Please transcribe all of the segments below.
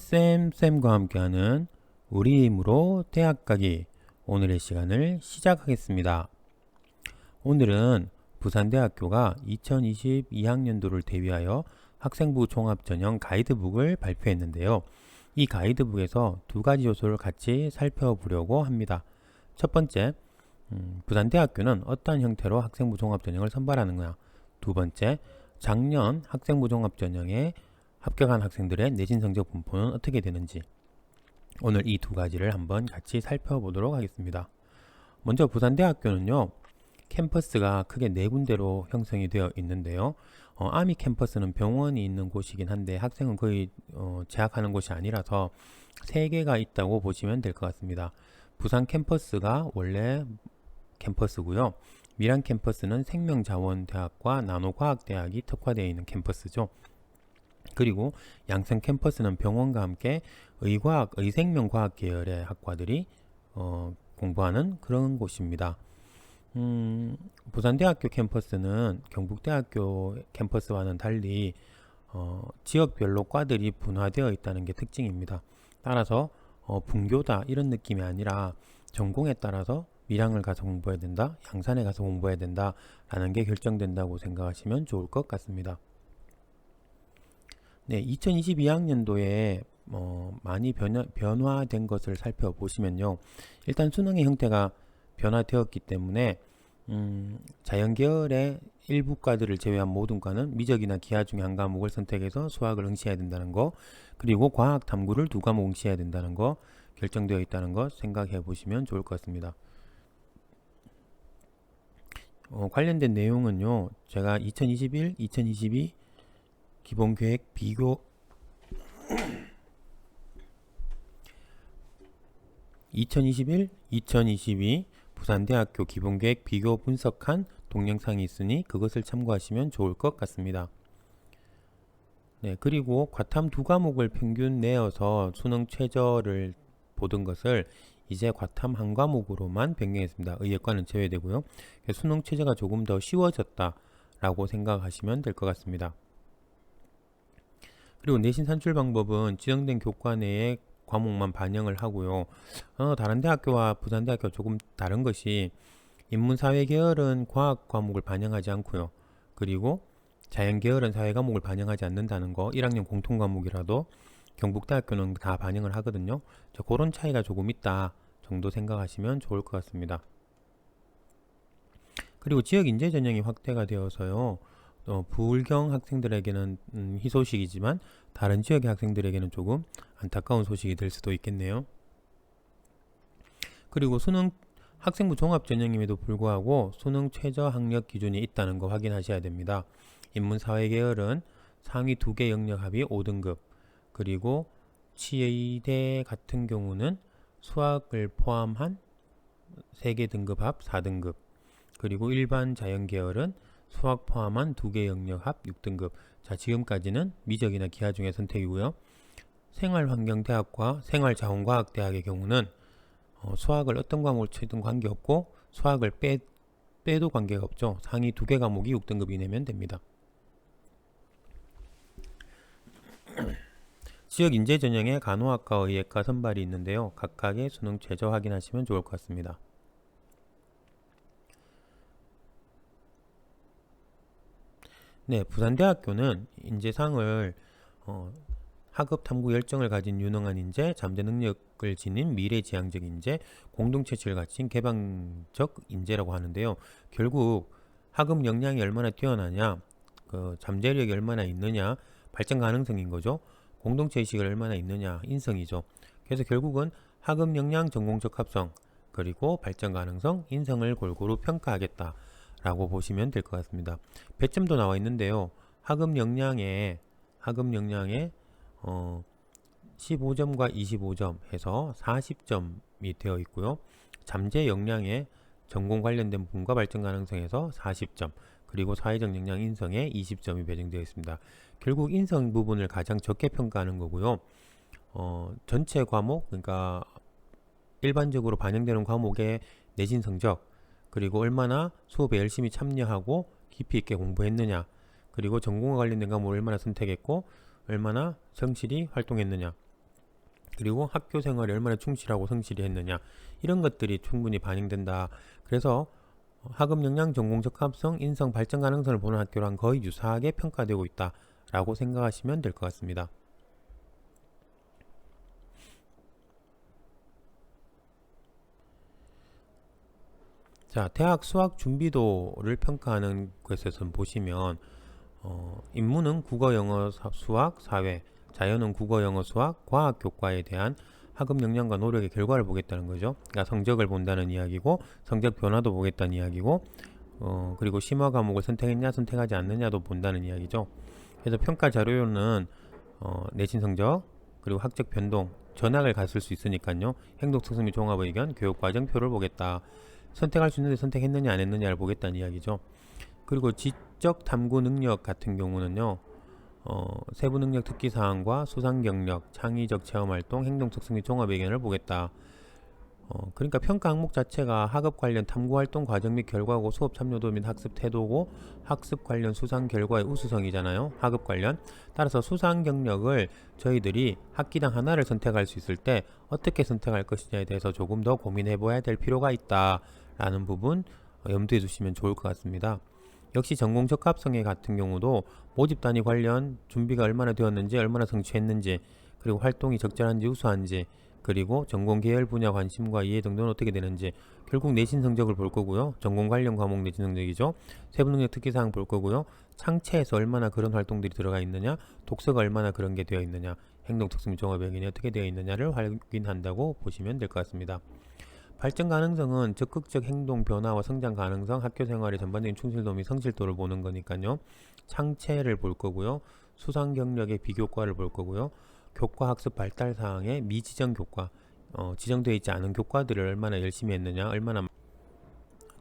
쌤과 함께하는 우리 힘으로 대학 가기 오늘의 시간을 시작하겠습니다. 오늘은 부산대학교가 2022학년도를 대비하여 학생부 종합전형 가이드북을 발표했는데요. 이 가이드북에서 두 가지 요소를 같이 살펴보려고 합니다. 첫 번째, 부산대학교는 어떠한 형태로 학생부 종합전형을 선발하는가. 두 번째, 작년 학생부 종합전형에 합격한 학생들의 내신 성적 분포는 어떻게 되는지 오늘 이 두 가지를 한번 같이 살펴보도록 하겠습니다. 먼저 부산대학교는요, 캠퍼스가 크게 네 군데로 형성이 되어 있는데요. 아미 캠퍼스는 병원이 있는 곳이긴 한데 학생은 거의 재학하는 곳이 아니라서 세 개가 있다고 보시면 될 것 같습니다. 부산 캠퍼스가 원래 캠퍼스고요. 밀양 캠퍼스는 생명자원대학과 나노과학대학이 특화되어 있는 캠퍼스죠. 그리고 양천 캠퍼스는 병원과 함께 의과학, 의생명과학 계열의 학과들이 공부하는 그런 곳입니다. 부산대학교 캠퍼스는 경북대학교 캠퍼스와는 달리 지역별로 과들이 분화되어 있다는 게 특징입니다. 따라서 분교다 이런 느낌이 아니라 전공에 따라서 밀양을 가서 공부해야 된다, 양산에 가서 공부해야 된다 라는 게 결정된다고 생각하시면 좋을 것 같습니다. 네, 2022학년도에 많이 변화된 것을 살펴보시면요. 일단 수능의 형태가 변화되었기 때문에 자연계열의 일부 과들을 제외한 모든 과는 미적이나 기하 중에 한 과목을 선택해서 수학을 응시해야 된다는 거, 그리고 과학 탐구를 두 과목 응시해야 된다는 거 결정되어 있다는 거 생각해 보시면 좋을 것 같습니다. 관련된 내용은요, 제가 2021, 2022 기본계획 비교 2021, 2022 부산대학교 기본계획 비교 분석한 동영상이 있으니 그것을 참고하시면 좋을 것 같습니다. 네, 그리고 과탐 두 과목을 평균 내어서 수능 최저를 보던 것을 이제 과탐 한 과목으로만 변경했습니다. 의예과는 제외되고요. 수능 최저가 조금 더 쉬워졌다라고 생각하시면 될 것 같습니다. 그리고 내신 산출 방법은 지정된 교과 내의 과목만 반영을 하고요. 다른 대학교와 부산대학교 조금 다른 것이 인문사회 계열은 과학 과목을 반영하지 않고요. 그리고 자연 계열은 사회 과목을 반영하지 않는다는 거, 1학년 공통 과목이라도 경북대학교는 다 반영을 하거든요. 그런 차이가 조금 있다 정도 생각하시면 좋을 것 같습니다. 그리고 지역 인재 전형이 확대가 되어서요. 부울경 학생들에게는 희소식이지만 다른 지역의 학생들에게는 조금 안타까운 소식이 될 수도 있겠네요. 그리고 수능 학생부 종합전형임에도 불구하고 수능 최저 학력 기준이 있다는 거 확인하셔야 됩니다. 인문사회 계열은 상위 2개 영역 합이 5등급, 그리고 치의대 같은 경우는 수학을 포함한 3개 등급 합 4등급, 그리고 일반 자연 계열은 수학 포함한 2개 영역 합 6등급. 자, 지금까지는 미적이나 기하 중의 선택이고요. 생활환경대학과 생활자원과학대학의 경우는 수학을 어떤 과목을 치든 관계없고 수학을 빼도 관계가 없죠. 상위 2개 과목이 6등급 이내면 됩니다. 지역 인재 전형에 간호학과, 의예과 선발이 있는데요. 각각의 수능 최저 확인하시면 좋을 것 같습니다. 네, 부산대학교는 인재상을 학업 탐구 열정을 가진 유능한 인재, 잠재 능력을 지닌 미래지향적 인재, 공동체질을 갖춘 개방적 인재라고 하는데요. 결국 학업 역량이 얼마나 뛰어나냐, 잠재력이 얼마나 있느냐, 발전 가능성인 거죠. 공동체 의식을 얼마나 있느냐, 인성이죠. 그래서 결국은 학업 역량, 전공적 합성, 그리고 발전 가능성, 인성을 골고루 평가하겠다 라고 보시면 될 것 같습니다. 배점도 나와 있는데요. 학업 역량에 15점과 25점 해서 40점이 되어 있고요. 잠재 역량에 전공 관련된 부분과 발전 가능성에서 40점, 그리고 사회적 역량 인성에 20점이 배정되어 있습니다. 결국 인성 부분을 가장 적게 평가하는 거고요. 전체 과목, 그러니까 일반적으로 반영되는 과목의 내신 성적, 그리고 얼마나 수업에 열심히 참여하고 깊이 있게 공부했느냐, 그리고 전공과 관련된 과목을 얼마나 선택했고 얼마나 성실히 활동했느냐, 그리고 학교 생활에 얼마나 충실하고 성실히 했느냐, 이런 것들이 충분히 반영된다. 그래서 학업 역량, 전공 적합성, 인성, 발전 가능성을 보는 학교랑 거의 유사하게 평가되고 있다라고 생각하시면 될 것 같습니다. 자, 대학 수학 준비도를 평가하는 것에서 보시면 인문은 국어, 영어, 수학, 사회, 자연은 국어, 영어, 수학, 과학, 교과에 대한 학업 역량과 노력의 결과를 보겠다는 거죠. 그러니까 성적을 본다는 이야기고, 성적 변화도 보겠다는 이야기고, 그리고 심화 과목을 선택했냐 선택하지 않느냐도 본다는 이야기죠. 그래서 평가 자료는 내신 성적, 그리고 학적 변동, 전학을 갔을 수 있으니까요. 행동 특성 및 종합 의견, 교육 과정표를 보겠다. 선택할 수 있는데 선택했느냐 안 했느냐를 보겠다는 이야기죠. 그리고 지적 탐구 능력 같은 경우는요, 세부 능력 특기 사항과 수상 경력, 창의적 체험 활동, 행동 특성 및 종합 의견을 보겠다. 그러니까 평가 항목 자체가 학업 관련 탐구 활동 과정 및 결과고, 수업 참여도 및 학습 태도고, 학습 관련 수상 결과의 우수성이잖아요. 학업 관련. 따라서 수상 경력을 저희들이 학기당 하나를 선택할 수 있을 때 어떻게 선택할 것이냐에 대해서 조금 더 고민해 봐야 될 필요가 있다라는 부분 염두에 두시면 좋을 것 같습니다. 역시 전공 적합성에 같은 경우도 모집 단위 관련 준비가 얼마나 되었는지, 얼마나 성취했는지, 그리고 활동이 적절한지 우수한지, 그리고 전공 계열 분야 관심과 이해 정도는 어떻게 되는지, 결국 내신 성적을 볼 거고요. 전공 관련 과목 내신 성적이죠. 세부 능력 특기사항 볼 거고요. 창체에서 얼마나 그런 활동들이 들어가 있느냐, 독서가 얼마나 그런 게 되어 있느냐, 행동 특성 및 종합 의견이 어떻게 되어 있느냐를 확인한다고 보시면 될 것 같습니다. 발전 가능성은 적극적 행동 변화와 성장 가능성, 학교 생활의 전반적인 충실도 및 성실도를 보는 거니까요. 창체를 볼 거고요. 수상 경력의 비교과를 볼 거고요. 교과 학습 발달 사항의 미지정 교과, 지정되어 있지 않은 교과들을 얼마나 열심히 했느냐, 얼마나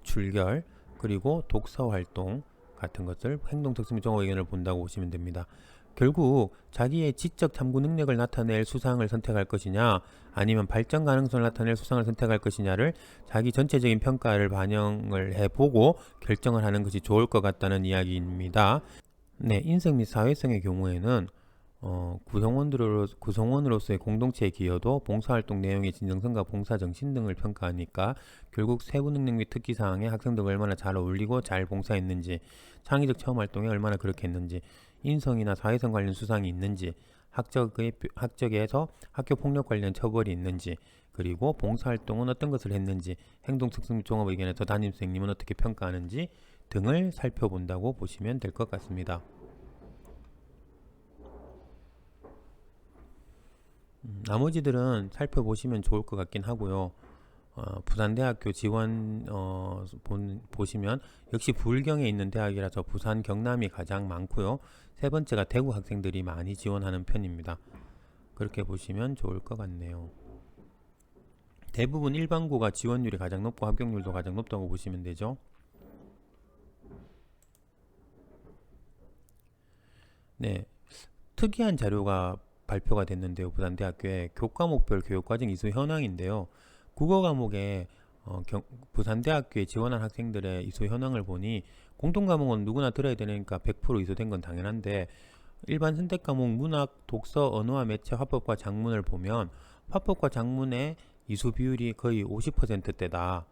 출결, 그리고 독서 활동 같은 것들, 행동 특성 및 종합 의견을 본다고 보시면 됩니다. 결국 자기의 지적 탐구 능력을 나타낼 수상을 선택할 것이냐, 아니면 발전 가능성을 나타낼 수상을 선택할 것이냐를 자기 전체적인 평가를 반영을 해보고 결정을 하는 것이 좋을 것 같다는 이야기입니다. 네, 인성 및 사회성의 경우에는 구성원으로서의 공동체의 기여도, 봉사활동 내용의 진정성과 봉사정신 등을 평가하니까 결국 세부 능력 및 특기사항에 학생들과 얼마나 잘 어울리고 잘 봉사했는지, 창의적 체험활동에 얼마나 그렇게 했는지, 인성이나 사회성 관련 수상이 있는지, 학적에서 학교폭력 관련 처벌이 있는지, 그리고 봉사활동은 어떤 것을 했는지, 행동 특성 및 종합 의견에서 담임선생님은 어떻게 평가하는지 등을 살펴본다고 보시면 될 것 같습니다. 나머지들은 살펴보시면 좋을 것 같긴 하고요. 부산대학교 지원 보시면 역시 불경에 있는 대학이라서 부산 경남이 가장 많고요. 세 번째가 대구 학생들이 많이 지원하는 편입니다. 그렇게 보시면 좋을 것 같네요. 대부분 일반고가 지원율이 가장 높고 합격률도 가장 높다고 보시면 되죠. 네, 특이한 자료가 발표가 됐는데요. 부산대학교의 교과목별 교육과정 이수 현황인데요. 국어 과목에 부산대학교에 지원한 학생들의 이수 현황을 보니, 공통과목은 누구나 들어야 되니까 100% 이수된 건 당연한데, 일반 선택 과목 문학, 독서, 언어와 매체, 화법과 작문을 보면 화법과 작문의 이수 비율이 거의 50%대다.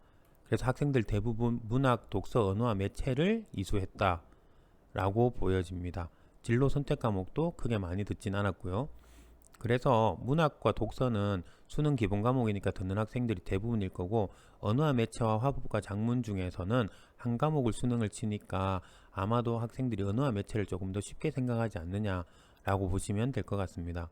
그래서 학생들 대부분 문학, 독서, 언어와 매체를 이수했다 라고 보여집니다. 진로 선택 과목도 크게 많이 듣진 않았고요. 그래서 문학과 독서는 수능 기본 과목이니까 듣는 학생들이 대부분일 거고, 언어와 매체와 화법과 작문 중에서는 한 과목을 수능을 치니까 아마도 학생들이 언어와 매체를 조금 더 쉽게 생각하지 않느냐라고 보시면 될 것 같습니다.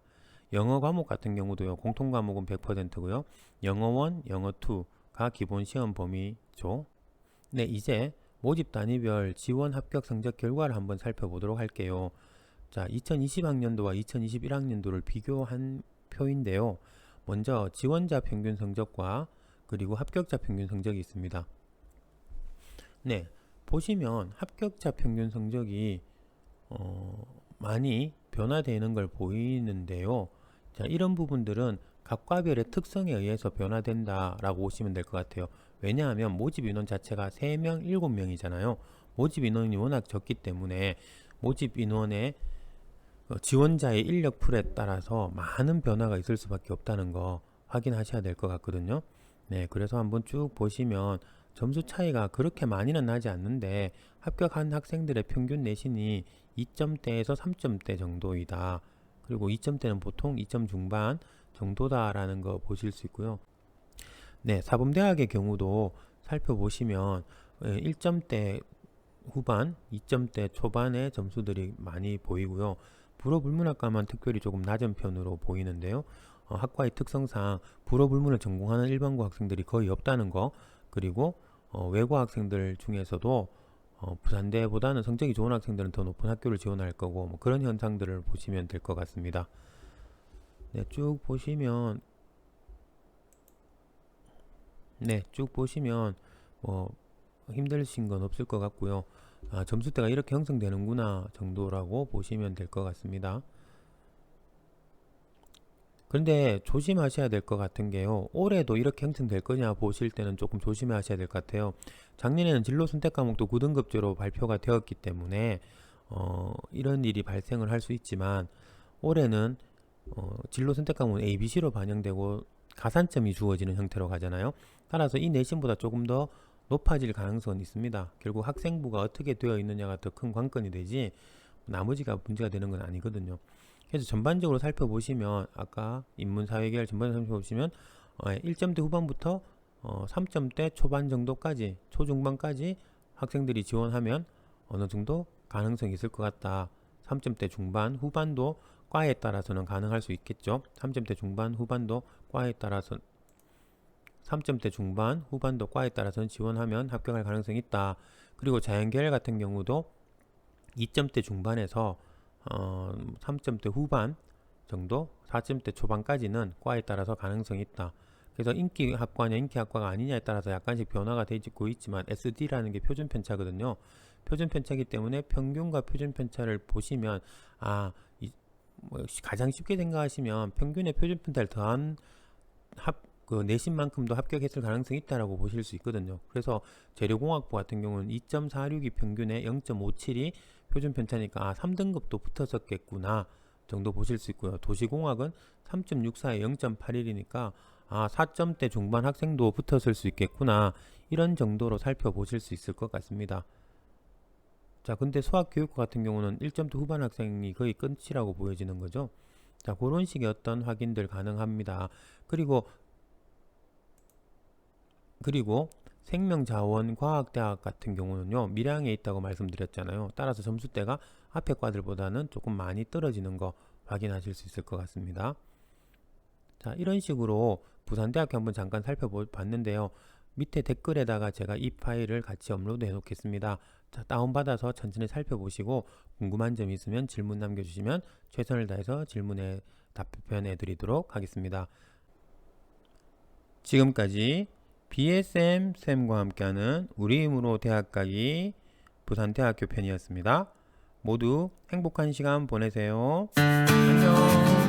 영어 과목 같은 경우도요. 공통 과목은 100%고요. 영어 1, 영어 2가 기본 시험 범위죠. 네, 이제 모집 단위별 지원 합격 성적 결과를 한번 살펴보도록 할게요. 자, 2020학년도와 2021학년도를 비교한 표인데요. 먼저 지원자 평균 성적과 그리고 합격자 평균 성적이 있습니다. 네, 보시면 합격자 평균 성적이 많이 변화되는 걸 보이는데요. 자, 이런 부분들은 각 과별의 특성에 의해서 변화된다라고 보시면 될 것 같아요. 왜냐하면 모집 인원 자체가 3명, 7명이잖아요. 모집 인원이 워낙 적기 때문에 모집 인원의 지원자의 인력풀에 따라서 많은 변화가 있을 수밖에 없다는 거 확인하셔야 될 것 같거든요. 네, 그래서 한번 쭉 보시면 점수 차이가 그렇게 많이는 나지 않는데 합격한 학생들의 평균 내신이 2점대에서 3점대 정도이다. 그리고 2점대는 보통 2점 중반 정도다라는 거 보실 수 있고요. 네, 사범대학의 경우도 살펴보시면 1점대 후반, 2점대 초반의 점수들이 많이 보이고요. 불어불문학과만 특별히 조금 낮은 편으로 보이는데요. 학과의 특성상 불어불문을 전공하는 일반고 학생들이 거의 없다는 거, 그리고 외고 학생들 중에서도 부산대보다는 성적이 좋은 학생들은 더 높은 학교를 지원할 거고, 뭐 그런 현상들을 보시면 될 것 같습니다. 네, 쭉 보시면 뭐 힘드신 건 없을 것 같고요. 점수대가 이렇게 형성되는구나 정도라고 보시면 될 것 같습니다. 그런데 조심하셔야 될 것 같은 게요. 올해도 이렇게 형성될 거냐 보실 때는 조금 조심하셔야 될 것 같아요. 작년에는 진로 선택 과목도 9등급제로 발표가 되었기 때문에 이런 일이 발생을 할 수 있지만, 올해는 진로 선택 과목은 ABC로 반영되고 가산점이 주어지는 형태로 가잖아요. 따라서 이 내신보다 조금 더 높아질 가능성은 있습니다. 결국 학생부가 어떻게 되어 있느냐가 더 큰 관건이 되지 나머지가 문제가 되는 건 아니거든요. 그래서 전반적으로 살펴보시면, 아까 인문사회계열 전반적으로 살펴보시면 1점대 후반부터 3점대 초반 정도까지, 초중반까지 학생들이 지원하면 어느 정도 가능성이 있을 것 같다. 3점대 중반, 후반도 과에 따라서는 가능할 수 있겠죠. 3점대 중반, 후반도 과에 따라서 3점대 중반, 후반도 과에 따라서는 지원하면 합격할 가능성이 있다. 그리고 자연계열 같은 경우도 2점대 중반에서 3점대 후반 정도, 4점대 초반까지는 과에 따라서 가능성이 있다. 그래서 인기학과냐 인기학과가 아니냐에 따라서 약간씩 변화가 되고 있지만, SD라는 게 표준편차거든요. 표준편차이기 때문에 평균과 표준편차를 보시면 가장 쉽게 생각하시면 평균의 표준편차를 더한 그 내신만큼도 합격했을 가능성이 있다라고 보실 수 있거든요. 그래서 재료공학부 같은 경우는 2.46이 평균에 0.57이 표준편차니까 3등급도 붙었었겠구나 정도 보실 수 있고요. 도시공학은 3.64에 0.81이니까 4점대 중반 학생도 붙었을 수 있겠구나, 이런 정도로 살펴보실 수 있을 것 같습니다. 자, 근데 수학교육과 같은 경우는 1점대 후반 학생이 거의 끝이라고 보여지는 거죠. 자, 그런 식의 어떤 확인들 가능합니다. 그리고 생명자원과학대학 같은 경우는요, 밀양에 있다고 말씀드렸잖아요. 따라서 점수대가 앞에 과들보다는 조금 많이 떨어지는 거 확인하실 수 있을 것 같습니다. 자, 이런 식으로 부산대학교 한번 잠깐 살펴봤는데요. 밑에 댓글에다가 제가 이 파일을 같이 업로드 해 놓겠습니다. 자, 다운받아서 천천히 살펴보시고 궁금한 점 있으면 질문 남겨주시면 최선을 다해서 질문에 답변해 드리도록 하겠습니다. 지금까지 BSM 쌤과 함께하는 우리 힘으로 대학 가기 부산대학교 편이었습니다. 모두 행복한 시간 보내세요. 안녕.